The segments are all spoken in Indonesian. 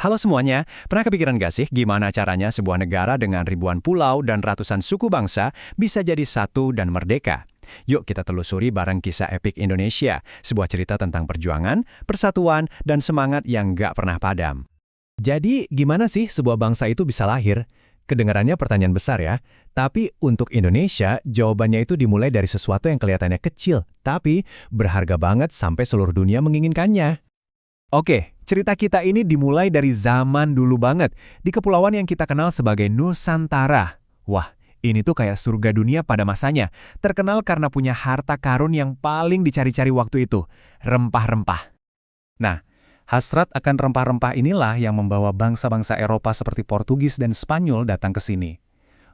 Halo semuanya, pernah kepikiran gak sih gimana caranya sebuah negara dengan ribuan pulau dan ratusan suku bangsa bisa jadi satu dan merdeka? Yuk kita telusuri bareng kisah epik Indonesia, sebuah cerita tentang perjuangan, persatuan, dan semangat yang gak pernah padam. Jadi, gimana sih sebuah bangsa itu bisa lahir? Kedengarannya pertanyaan besar ya, tapi untuk Indonesia, jawabannya itu dimulai dari sesuatu yang kelihatannya kecil, tapi berharga banget sampai seluruh dunia menginginkannya. Oke, cerita kita ini dimulai dari zaman dulu banget, di kepulauan yang kita kenal sebagai Nusantara. Wah, ini tuh kayak surga dunia pada masanya, terkenal karena punya harta karun yang paling dicari-cari waktu itu, rempah-rempah. Nah, hasrat akan rempah-rempah inilah yang membawa bangsa-bangsa Eropa seperti Portugis dan Spanyol datang ke sini.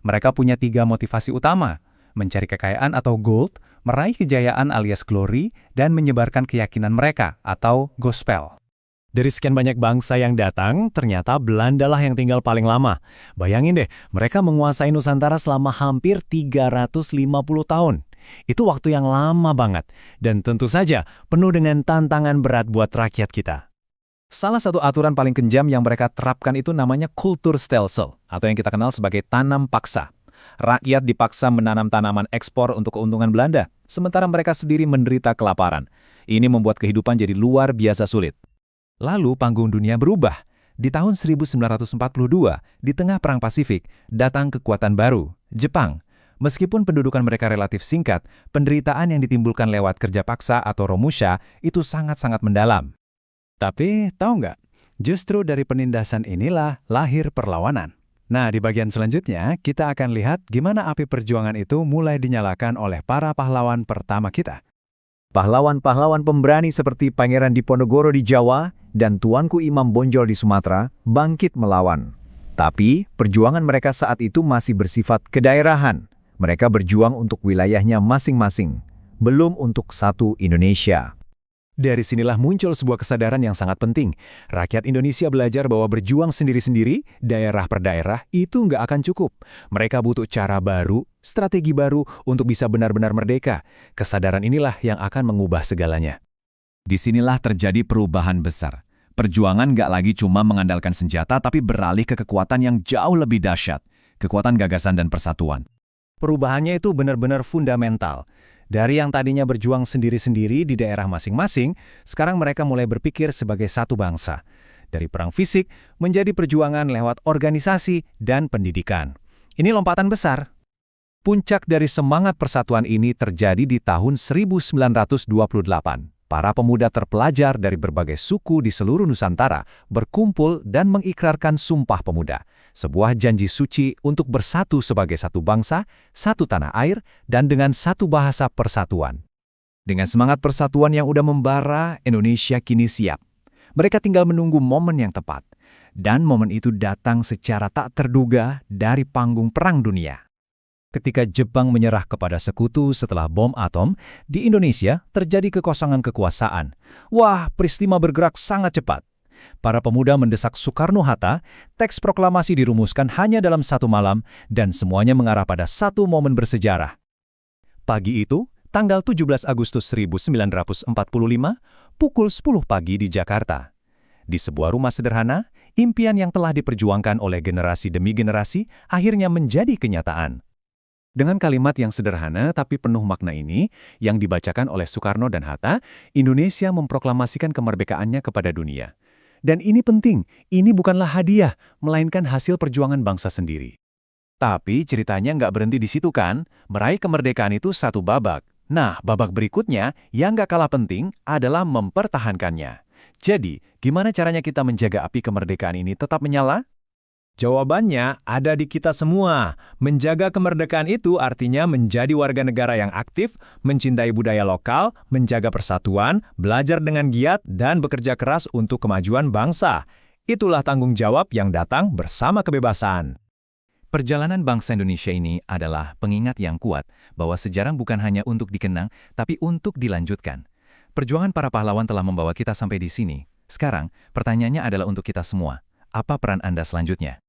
Mereka punya 3 motivasi utama, mencari kekayaan atau gold, meraih kejayaan alias glory, dan menyebarkan keyakinan mereka atau gospel. Dari sekian banyak bangsa yang datang, ternyata Belanda lah yang tinggal paling lama. Bayangin deh, mereka menguasai Nusantara selama hampir 350 tahun. Itu waktu yang lama banget, dan tentu saja penuh dengan tantangan berat buat rakyat kita. Salah satu aturan paling kejam yang mereka terapkan itu namanya Kulturstelsel, atau yang kita kenal sebagai tanam paksa. Rakyat dipaksa menanam tanaman ekspor untuk keuntungan Belanda, sementara mereka sendiri menderita kelaparan. Ini membuat kehidupan jadi luar biasa sulit. Lalu panggung dunia berubah. Di tahun 1942, di tengah Perang Pasifik, datang kekuatan baru, Jepang. Meskipun pendudukan mereka relatif singkat, penderitaan yang ditimbulkan lewat kerja paksa atau romusha itu sangat-sangat mendalam. Tapi, tahu nggak? Justru dari penindasan inilah lahir perlawanan. Nah, di bagian selanjutnya, kita akan lihat gimana api perjuangan itu mulai dinyalakan oleh para pahlawan pertama kita. Pahlawan-pahlawan pemberani seperti Pangeran Diponegoro di Jawa dan Tuanku Imam Bonjol di Sumatera bangkit melawan. Tapi, perjuangan mereka saat itu masih bersifat kedaerahan. Mereka berjuang untuk wilayahnya masing-masing, belum untuk satu Indonesia. Dari sinilah muncul sebuah kesadaran yang sangat penting. Rakyat Indonesia belajar bahwa berjuang sendiri-sendiri, daerah per daerah, itu nggak akan cukup. Mereka butuh cara baru, strategi baru untuk bisa benar-benar merdeka. Kesadaran inilah yang akan mengubah segalanya. Disinilah terjadi perubahan besar. Perjuangan nggak lagi cuma mengandalkan senjata, tapi beralih ke kekuatan yang jauh lebih dahsyat. Kekuatan gagasan dan persatuan. Perubahannya itu benar-benar fundamental. Dari yang tadinya berjuang sendiri-sendiri di daerah masing-masing, sekarang mereka mulai berpikir sebagai satu bangsa. Dari perang fisik menjadi perjuangan lewat organisasi dan pendidikan. Ini lompatan besar. Puncak dari semangat persatuan ini terjadi di tahun 1928. Para pemuda terpelajar dari berbagai suku di seluruh Nusantara berkumpul dan mengikrarkan Sumpah Pemuda, sebuah janji suci untuk bersatu sebagai satu bangsa, satu tanah air, dan dengan satu bahasa persatuan. Dengan semangat persatuan yang udah membara, Indonesia kini siap. Mereka tinggal menunggu momen yang tepat. Dan momen itu datang secara tak terduga dari panggung Perang Dunia. Ketika Jepang menyerah kepada sekutu setelah bom atom, di Indonesia terjadi kekosongan kekuasaan. Wah, peristiwa bergerak sangat cepat. Para pemuda mendesak Soekarno-Hatta, teks proklamasi dirumuskan hanya dalam satu malam, dan semuanya mengarah pada satu momen bersejarah. Pagi itu, tanggal 17 Agustus 1945, pukul 10 pagi di Jakarta. Di sebuah rumah sederhana, impian yang telah diperjuangkan oleh generasi demi generasi akhirnya menjadi kenyataan. Dengan kalimat yang sederhana tapi penuh makna ini, yang dibacakan oleh Soekarno dan Hatta, Indonesia memproklamasikan kemerdekaannya kepada dunia. Dan ini penting, ini bukanlah hadiah, melainkan hasil perjuangan bangsa sendiri. Tapi ceritanya nggak berhenti di situ kan, meraih kemerdekaan itu satu babak. Nah, babak berikutnya yang nggak kalah penting adalah mempertahankannya. Jadi, gimana caranya kita menjaga api kemerdekaan ini tetap menyala? Jawabannya ada di kita semua. Menjaga kemerdekaan itu artinya menjadi warga negara yang aktif, mencintai budaya lokal, menjaga persatuan, belajar dengan giat, dan bekerja keras untuk kemajuan bangsa. Itulah tanggung jawab yang datang bersama kebebasan. Perjalanan bangsa Indonesia ini adalah pengingat yang kuat bahwa sejarah bukan hanya untuk dikenang, tapi untuk dilanjutkan. Perjuangan para pahlawan telah membawa kita sampai di sini. Sekarang, pertanyaannya adalah untuk kita semua. Apa peran Anda selanjutnya?